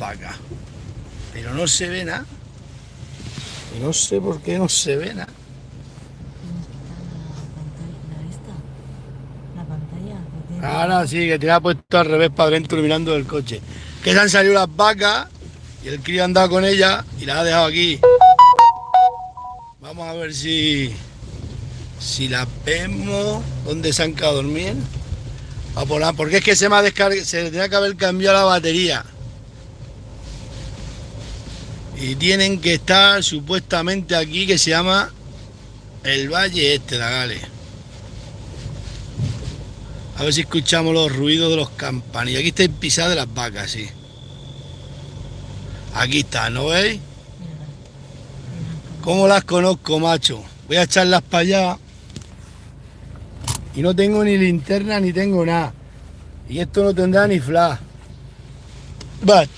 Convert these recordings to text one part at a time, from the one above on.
vacas. Pero no se ve nada. Y no sé por qué no se ve nada. La pantalla, Ahora sí, que te ha puesto al revés para adentro mirando el coche. Que se han salido las vacas y el crío ha andado con ellas y las ha dejado aquí. Vamos a ver si las vemos. ¿Dónde se han quedado a dormir? Porque es que se me ha descargado, se le tenía que haber cambiado la batería. Y tienen que estar supuestamente aquí, que se llama el Valle Este, la Gale. A ver si escuchamos los ruidos de los campanillos. Aquí está el pisado de las vacas, sí. Aquí está, ¿no veis? ¿Cómo las conozco, macho? Voy a echarlas para allá. Y no tengo ni linterna ni tengo nada. Y esto no tendrá ni flash. Bat.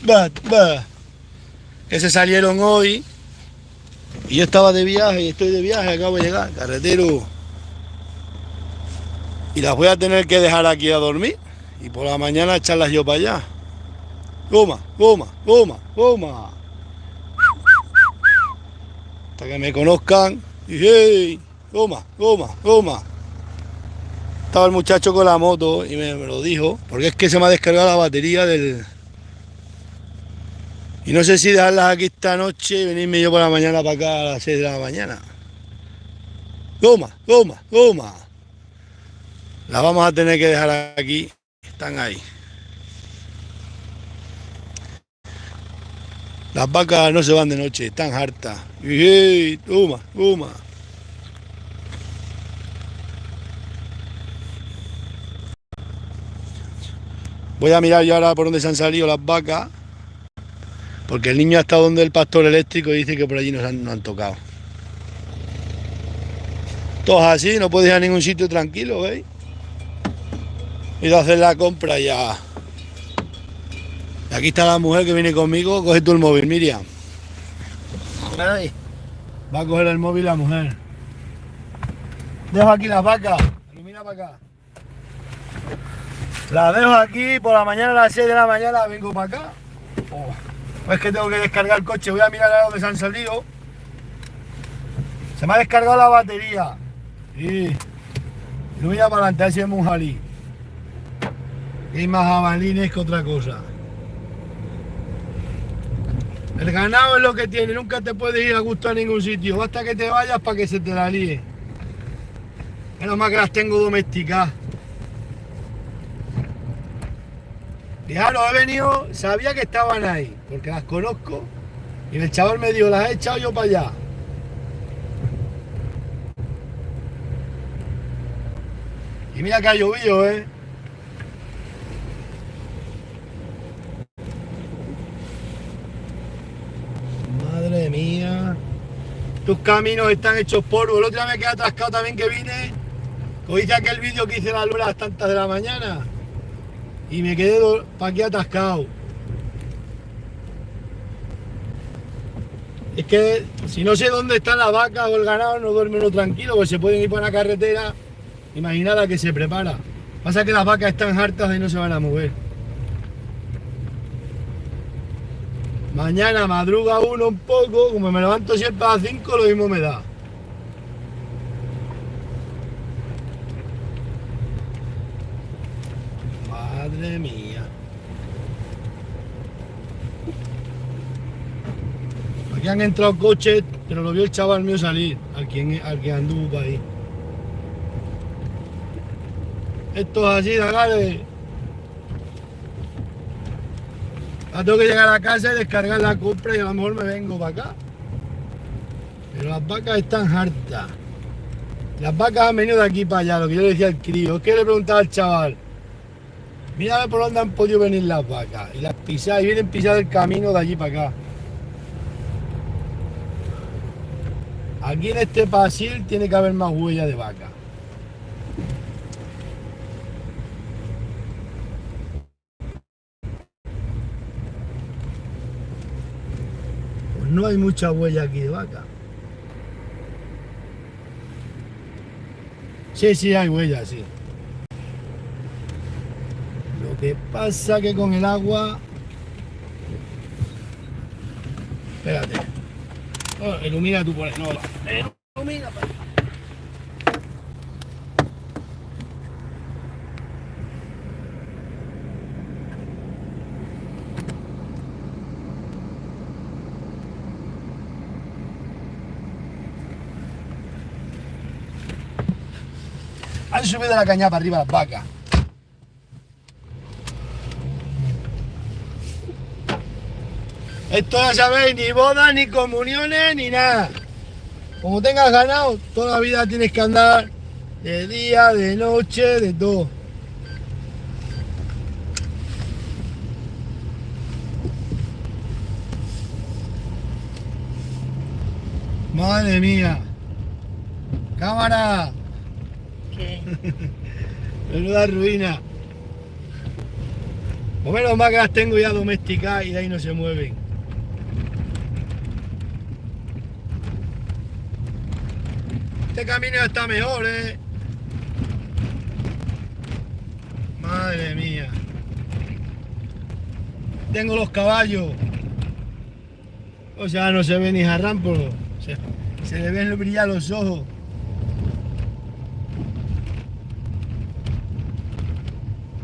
Que se salieron hoy. Y yo estaba de viaje y estoy de viaje, acabo de llegar, carretero. Y las voy a tener que dejar aquí a dormir. Y por la mañana echarlas yo para allá. Goma. Hasta que me conozcan. Y hey, goma. Estaba el muchacho con la moto y me lo dijo. Porque es que se me ha descargado la batería del... Y no sé si dejarlas aquí esta noche y venirme yo por la mañana para acá a las 6 de la mañana. Goma. Las vamos a tener que dejar aquí. Están ahí. Las vacas no se van de noche, están hartas. ¡Ey! Toma. Voy a mirar yo ahora por dónde se han salido las vacas. Porque el niño ha estado donde el pastor eléctrico y dice que por allí no han tocado. Todos así, no puedes ir a ningún sitio tranquilo, ¿veis? He ido a hacer la compra ya. Y aquí está la mujer que viene conmigo. Coge tú el móvil, Miriam. Ay, va a coger el móvil la mujer. Dejo aquí las vacas. Ilumina para acá. Las dejo aquí por la mañana a las 6 de la mañana. Vengo para acá. Pues que tengo que descargar el coche. Voy a mirar a dónde se han salido. Se me ha descargado la batería. Y ilumina para adelante. Así es un jalí. Hay más jabalines que otra cosa. El ganado es lo que tiene, nunca te puedes ir a gusto a ningún sitio, basta que te vayas para que se te la líe. Menos mal que las tengo domesticadas. Fijaros, he venido, sabía que estaban ahí, porque las conozco, y el chaval me dijo, las he echado yo para allá. Y mira que ha llovido, Madre mía. Tus caminos están hechos polvo. El otro día me quedé atascado también que vine. Cogiste aquel vídeo que hice la luna a las tantas de la mañana. Y me quedé para aquí atascado. Es que si no sé dónde están las vacas o el ganado, no duerme uno tranquilo, porque se pueden ir por una carretera. Imaginad la que se prepara. Pasa que las vacas están hartas y no se van a mover. Mañana madruga uno un poco, como me levanto siempre a las 5, lo mismo me da. Madre mía. Aquí han entrado coches, pero lo vio el chaval mío salir, al que anduvo para ahí. Esto es así, dale. Ahora tengo que llegar a casa y descargar la compra y a lo mejor me vengo para acá. Pero las vacas están hartas. Las vacas han venido de aquí para allá, lo que yo le decía al crío. Es que le preguntaba al chaval, mira a ver por dónde han podido venir las vacas. Y las pisadas, y vienen pisadas el camino de allí para acá. Aquí en este pasil tiene que haber más huellas de vaca. Pues no hay mucha huella aquí de vaca. Sí, hay huellas, sí. Lo que pasa que con el agua Espérate. Oh, ilumina tú por ahí. No, ilumina. Han subido la caña para arriba las vacas. Esto ya sabéis, ni bodas, ni comuniones, ni nada. Como tengas ganado, toda la vida tienes que andar de día, de noche, de todo. Madre mía. Cámara. ¿Qué? Menuda ruina. O menos mal que las tengo ya domesticadas y de ahí no se mueven. Este camino está mejor, ¿eh? Madre mía. Tengo los caballos. O sea, no se ve ni jarrámpolo. Se le ven brillar los ojos.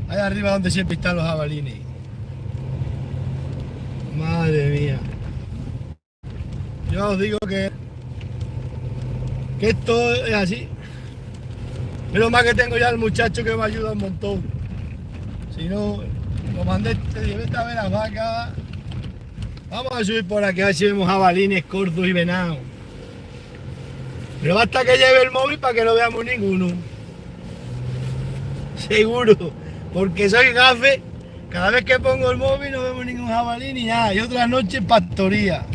Ahí arriba donde siempre están los jabalines. Madre mía. Yo os digo que esto es así. Menos mal que tengo ya el muchacho que me ayuda un montón. Si no, lo mandé, te dije, vete a ver las vacas. Vamos a subir por aquí a ver si vemos jabalines, corzos y venados. Pero basta que lleve el móvil para que no veamos ninguno. Seguro. Porque soy gafe, cada vez que pongo el móvil no vemos ningún jabalí ni nada. Y otras noches pastoría.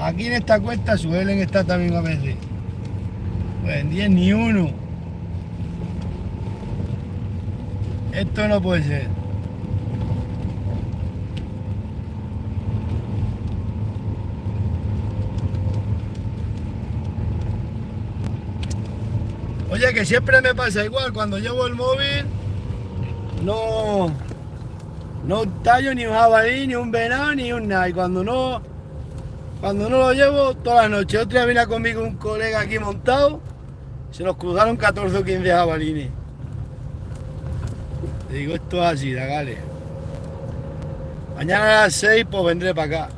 Aquí en esta cuesta suelen estar también a veces. Pues en 10 ni uno. Esto no puede ser. Oye, que siempre me pasa igual, cuando llevo el móvil no tallo ni un jabalí, ni un venado, ni un nada. Y cuando no lo llevo toda la noche. Otra vez vino conmigo un colega aquí montado, se nos cruzaron 14 o 15 jabalines. Le digo, esto es así, dagale. Mañana a las 6 pues vendré para acá.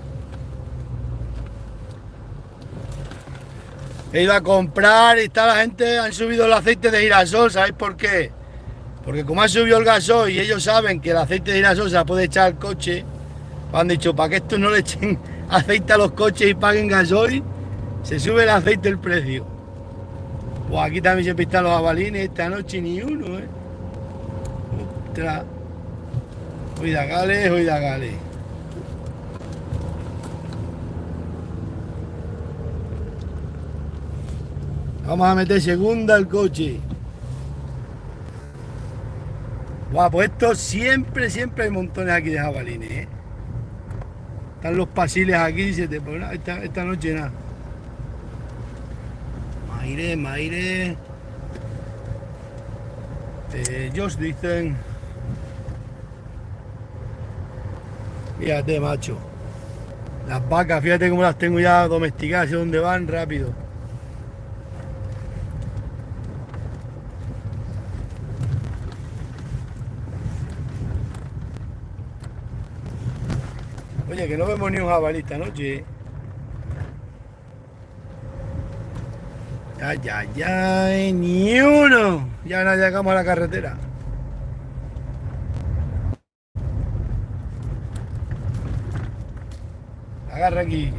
He ido a comprar y está la gente, han subido el aceite de girasol, ¿sabéis por qué? Porque como ha subido el gasoil y ellos saben que el aceite de girasol se la puede echar al coche, han dicho, para que estos no le echen aceite a los coches y paguen gasoil, se sube el aceite el precio. Pues aquí también siempre están los jabalines, esta noche ni uno, ¿eh? Ostras. Oida gale. Vamos a meter segunda al coche. Guau, pues esto siempre hay montones aquí de jabalines, ¿eh? Están los pasiles aquí y se te pone esta noche nada. Maire. Ellos dicen. Fíjate, macho. Las vacas, fíjate cómo las tengo ya domesticadas, sé dónde van rápido. Oye, que no vemos ni un jabalí esta noche. Ay, ni uno. Ya no llegamos a la carretera. Agarra aquí.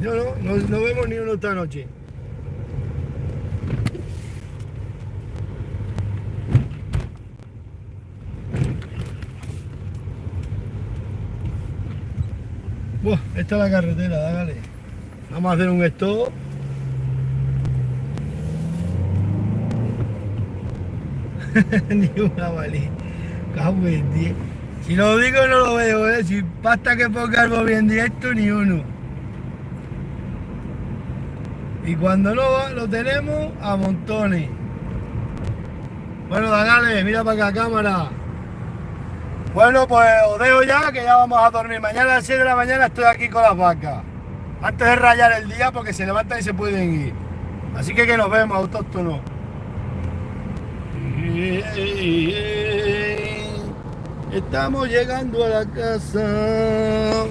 No vemos ni uno esta noche. Buah, esta es la carretera, dale. Vamos a hacer un stop. Ni un jabalí. Cago en 10. Si lo digo no lo veo, ¿eh? Si basta que ponga algo bien directo, ni uno. Y cuando no va, lo tenemos a montones. Bueno, Dagales, mira para acá, cámara. Bueno, pues os dejo ya, que ya vamos a dormir. Mañana a las 7 de la mañana estoy aquí con las vacas. Antes de rayar el día, porque se levantan y se pueden ir. Así que nos vemos, autóctonos. Estamos llegando a la casa.